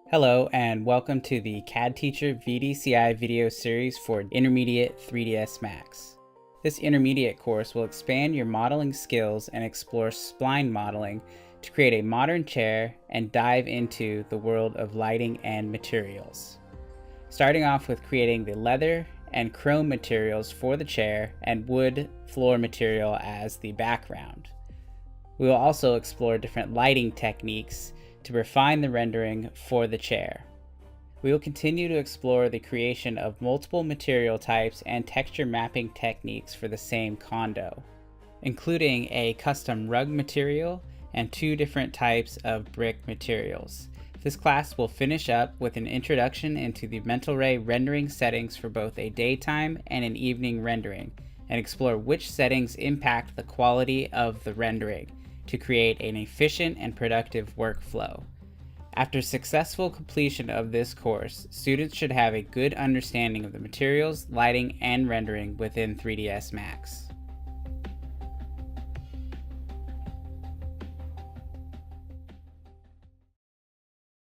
Hello and welcome to the CAD Teacher VDCI video series for Intermediate 3ds Max. This intermediate course will expand your modeling skills and explore spline modeling to create a modern chair and dive into the world of lighting and materials. Starting off with creating the leather and chrome materials for the chair and wood floor material as the background. We will also explore different lighting techniques to refine the rendering for the chair. We will continue to explore the creation of multiple material types and texture mapping techniques for the same condo, including a custom rug material and two different types of brick materials. This class will finish up with an introduction into the mental ray rendering settings for both a daytime and an evening rendering, and explore which settings impact the quality of the rendering to create an efficient and productive workflow. After successful completion of this course, students should have a good understanding of the materials, lighting, and rendering within 3ds Max.